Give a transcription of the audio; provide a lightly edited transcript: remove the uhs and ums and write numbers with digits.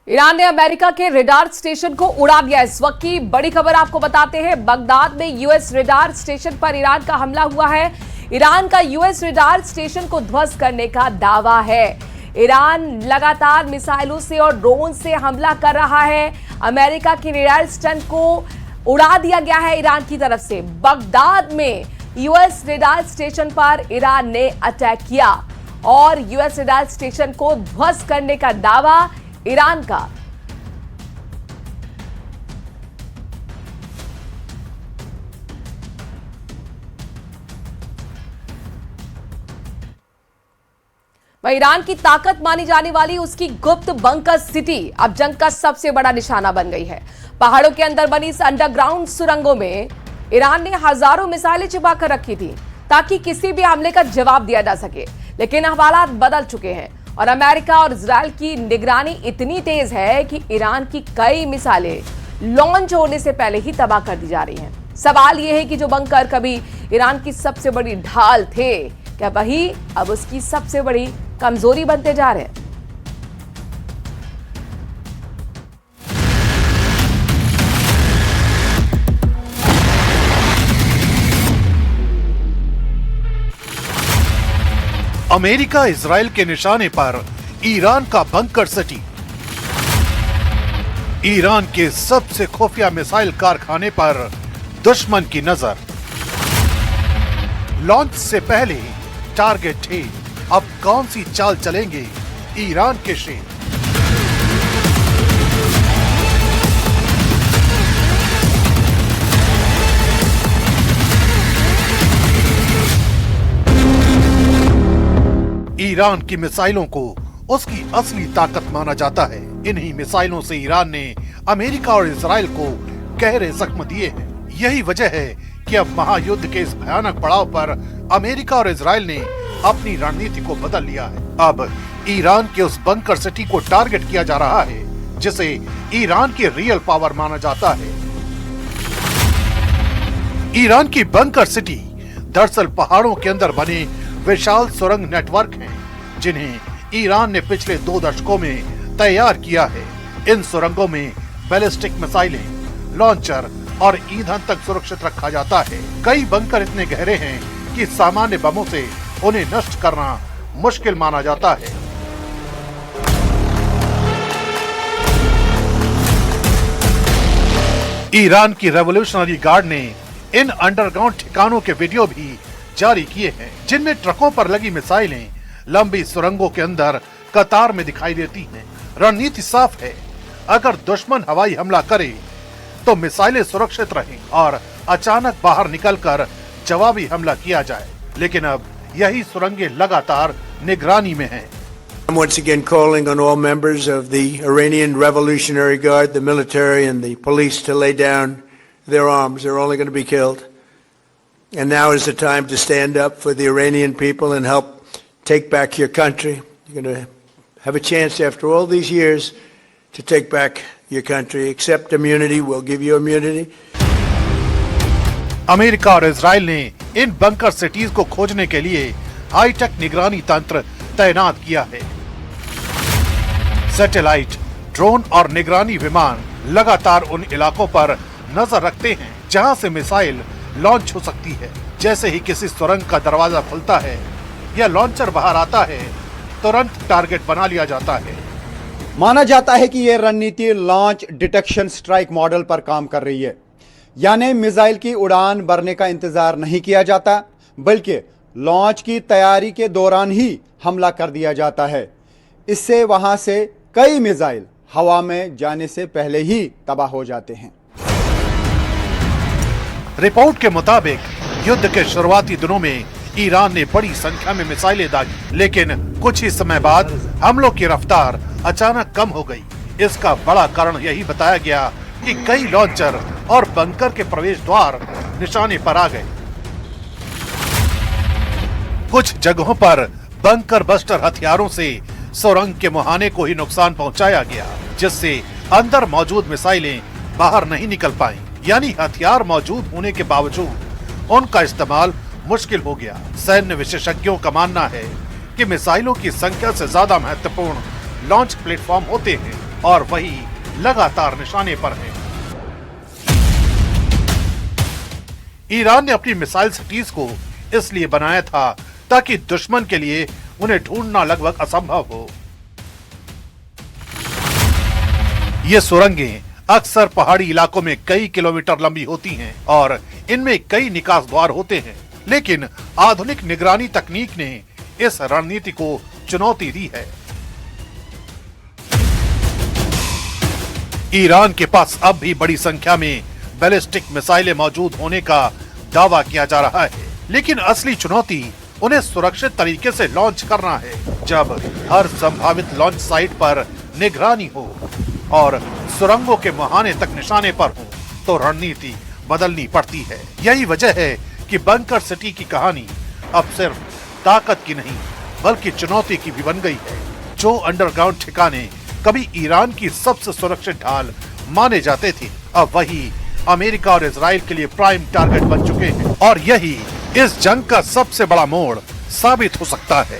Iran ने America के radar station को उड़ा दिया। इस वक्त की बड़ी खबर आपको बताते हैं। बगदाद में यूएस रडार स्टेशन पर ईरान का हमला हुआ है। ईरान का यूएस रडार स्टेशन को ध्वस्त करने का दावा है। ईरान लगातार मिसाइलों से और ड्रोन से हमला कर रहा है। अमेरिका के रडार स्टेशन को उड़ा दिया गया है ईरान की तरफ से। बगदाद में यूएस रडार स्टेशन पर ईरान ने अटैक किया और यूएस रडार स्टेशन को ध्वस्त करने का दावा ईरान का। वह ईरान की ताकत मानी जाने वाली उसकी गुप्त बंकर सिटी अब जंग का सबसे बड़ा निशाना बन गई है। पहाड़ों के अंदर बनी इस अंडरग्राउंड सुरंगों में ईरान ने हजारों मिसाइलें छिपाकर रखी थी ताकि किसी भी हमले का जवाब दिया जा सके। लेकिन हालात बदल चुके हैं और अमेरिका और इजरायल की निगरानी इतनी तेज है कि ईरान की कई मिसाइलें लॉन्च होने से पहले ही तबाह कर दी जा रही हैं। सवाल यह है कि जो बंकर कभी ईरान की सबसे बड़ी ढाल थे, क्या वही अब उसकी सबसे बड़ी कमजोरी बनते जा रहे हैं? अमेरिका इजरायल के निशाने पर ईरान का बंकर सिटी। ईरान के सबसे खुफिया मिसाइल कारखाने पर दुश्मन की नजर। लॉन्च से पहले टारगेट थे। अब कौन सी चाल चलेंगे ईरान के शेर? ईरान की मिसाइलों को उसकी असली ताकत माना जाता है। इन्हीं मिसाइलों से ईरान ने अमेरिका और इजरायल को गहरे जख्म दिए हैं। यही वजह है कि अब महायुद्ध के इस भयानक पड़ाव पर अमेरिका और इजरायल ने अपनी रणनीति को बदल लिया है। अब ईरान के उस बंकर सिटी को टारगेट किया जा रहा है जिसे ईरान की रियल पावर माना जाता है। ईरान की बंकर सिटी दरअसल पहाड़ों के अंदर बने विशाल सुरंग नेटवर्क हैं, जिन्हें ईरान ने पिछले 2 दशकों में तैयार किया है। इन सुरंगों में बैलिस्टिक मिसाइलें, लॉन्चर और ईंधन तक सुरक्षित रखा जाता है। कई बंकर इतने गहरे हैं कि सामान्य बमों से उन्हें नष्ट करना मुश्किल माना जाता है। ईरान की रेवोल्यूशनरी गार्ड ने इन अंडरग्राउंड ठिकानों के वीडियो भी जारी किए हैं, जिनमें ट्रकों पर लगी मिसाइलें लंबी सुरंगों के अंदर कतार में दिखाई देती हैं। रणनीति साफ है, अगर दुश्मन हवाई हमला करे तो मिसाइलें सुरक्षित रहें और अचानक बाहर निकलकर जवाबी हमला किया जाए। लेकिन अब यही सुरंगें लगातार निगरानी में हैं। I'm once again calling on all members of the Iranian Revolutionary Guard, the military and the police to lay down their arms. They're only going to be killed. And now is the time to stand up for the Iranian people and help take back your country. You're going to have a chance after all these years to take back your country. Accept immunity. We'll give you immunity. America और Israel ने इन bunker cities को खोजने के लिए hi tech निगरानी तंत्र तैनात किया है। सैटेलाइट, ड्रोन और निगरानी विमान लगातार उन इलाकों पर नजर रखते हैं जहां से मिसाइल लॉन्च हो सकती है। जैसे ही किसी सुरंग का दरवाजा खुलता है या लॉन्चर बाहर आता है, तुरंत टारगेट बना लिया जाता है। माना जाता है कि यह रणनीति लॉन्च डिटेक्शन स्ट्राइक मॉडल पर काम कर रही है, यानी मिसाइल की उड़ान भरने का इंतजार नहीं किया जाता, बल्कि लॉन्च की तैयारी के दौरान ही हमला कर दिया जाता है। इससे वहां से कई मिसाइल हवा में जाने से पहले ही तबाह हो जाते हैं। रिपोर्ट के मुताबिक युद्ध के शुरुआती दिनों में ईरान ने बड़ी संख्या में मिसाइलें दागी, लेकिन कुछ ही समय बाद हमलों की रफ्तार अचानक कम हो गई। इसका बड़ा कारण यही बताया गया कि कई लॉन्चर और बंकर के प्रवेश द्वार निशाने पर आ गए। कुछ जगहों पर बंकर बस्टर हथियारों से सुरंग के मुहाने को ही नुकसान पहुंचाया गया, जिससे अंदर मौजूद मिसाइलें बाहर नहीं निकल पाईं। यानी हथियार मौजूद होने के बावजूद उनका इस्तेमाल मुश्किल हो गया। सैन्य विशेषज्ञों का मानना है कि मिसाइलों की संख्या से ज्यादा महत्वपूर्ण लॉन्च प्लेटफॉर्म होते हैं। और वही लगातार निशाने पर है। ईरान ने अपनी मिसाइल सिटीज को इसलिए बनाया था ताकि दुश्मन के लिए उन्हें ढूंढना लगभग असंभव हो। ये सुरंगें अक्सर पहाड़ी इलाकों में कई किलोमीटर लंबी होती हैं और इनमें कई निकास द्वार होते हैं, लेकिन आधुनिक निगरानी तकनीक ने इस रणनीति को चुनौती दी है। ईरान के पास अब भी बड़ी संख्या में बैलिस्टिक मिसाइलें मौजूद होने का दावा किया जा रहा है, लेकिन असली चुनौती उन्हें सुरक्षित तरीके से लॉन्च करना है। जब हर संभावित लॉन्च साइट पर निगरानी हो और सुरंगों के मुहाने तक निशाने पर हो, तो रणनीति बदलनी पड़ती है। यही वजह है कि बंकर सिटी की कहानी अब सिर्फ ताकत की नहीं बल्कि चुनौती की भी बन गई है। जो अंडरग्राउंड ठिकाने कभी ईरान की सबसे सुरक्षित ढाल माने जाते थे, अब वही अमेरिका और इजराइल के लिए प्राइम टारगेट बन चुके हैं और यही इस जंग का सबसे बड़ा मोड़ साबित हो सकता है।